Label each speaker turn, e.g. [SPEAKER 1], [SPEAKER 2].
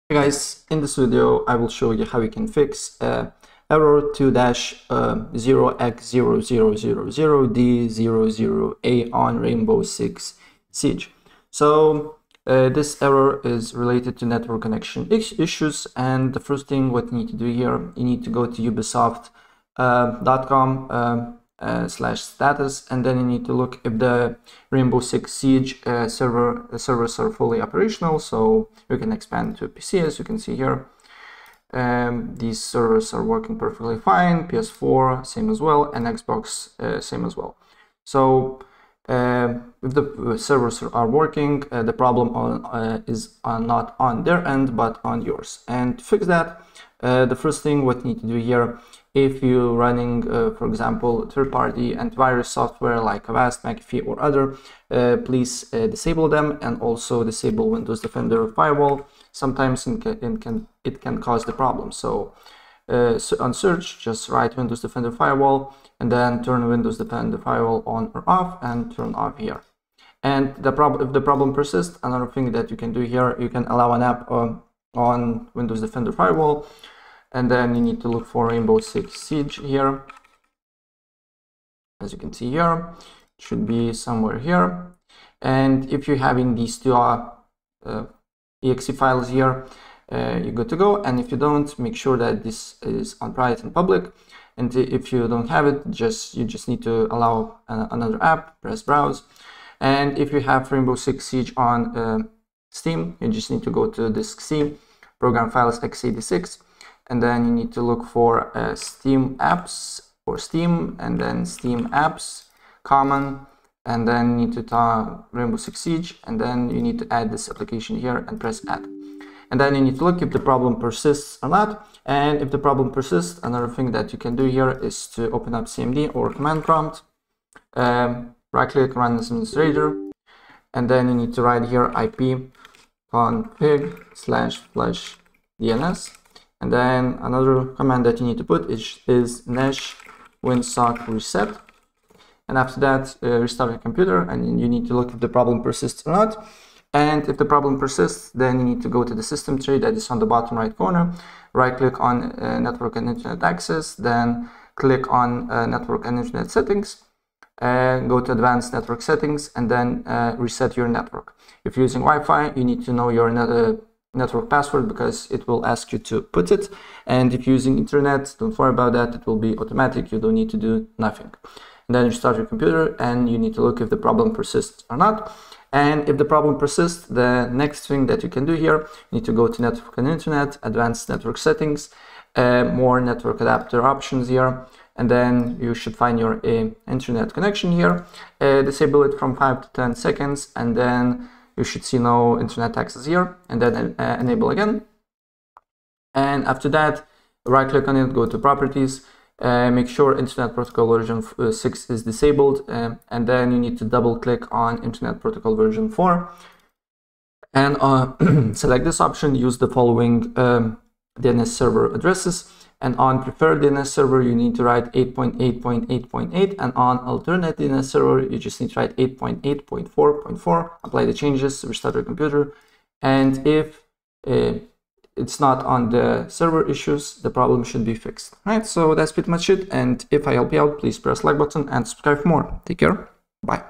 [SPEAKER 1] Hey guys, in this video I will show you how you can fix error 2-0x0000D00A on Rainbow Six Siege. So this error is related to network connection issues, and the first thing what you need to do here, you need to go to ubisoft.com/status, and then you need to look if the Rainbow Six Siege servers are fully operational, so you can expand to PC. As you can see here, these servers are working perfectly fine. PS4 same as well, and Xbox same as well. So if the servers are working, the problem is not on their end but on yours. And to fix that, the first thing what you need to do here, if you're running, for example, third-party antivirus software like Avast, McAfee, or other, please disable them, and also disable Windows Defender Firewall. Sometimes it can cause the problem. So on search, just write Windows Defender Firewall, and then turn Windows Defender Firewall on or off, and turn off here. And if the problem persists, another thing that you can do here, you can allow an app on Windows Defender Firewall. And then you need to look for Rainbow Six Siege here. As you can see here, it should be somewhere here. And if you're having these two exe files here, you're good to go. And if you don't, make sure that this is on private and public. And if you don't have it, you just need to allow another app, press browse. And if you have Rainbow Six Siege on Steam, you just need to go to disk C, program files x86. And then you need to look for Steam apps or Steam, and then Steam apps, common, and then you need to tap Rainbow Six Siege, and then you need to add this application here and press add. And then you need to look if the problem persists or not. And if the problem persists, another thing that you can do here is to open up CMD or command prompt, right click, run as administrator, and then you need to write here IP config/flush DNS. And then another command that you need to put is nesh winsock reset. And after that, restart your computer, and you need to look if the problem persists or not. And if the problem persists, then you need to go to the system tree that is on the bottom right corner, right click on network and internet access, then click on network and internet settings, go to advanced network settings, and then reset your network. If you're using Wi-Fi, you need to know your network password, because it will ask you to put it. And if you're using internet, don't worry about that, it will be automatic, you don't need to do nothing. And then you start your computer, and you need to look if the problem persists or not. And if the problem persists, the next thing that you can do here, you need to go to network and internet, advanced network settings, more network adapter options here, and then you should find your internet connection here, disable it from 5 to 10 seconds, and then you should see no internet access here, and then enable again. And after that, right click on it, go to properties, make sure Internet Protocol version 6 is disabled, and then you need to double click on Internet Protocol version 4, and select this option. Use the following DNS server addresses, and on preferred DNS server you need to write 8.8.8.8, and on alternate DNS server you just need to write 8.8.4.4. apply the changes, restart your computer, and if it's not on the server issues, the problem should be fixed. Right, so that's pretty much it, and if I help you out, please press like button and subscribe for more. Take care, bye.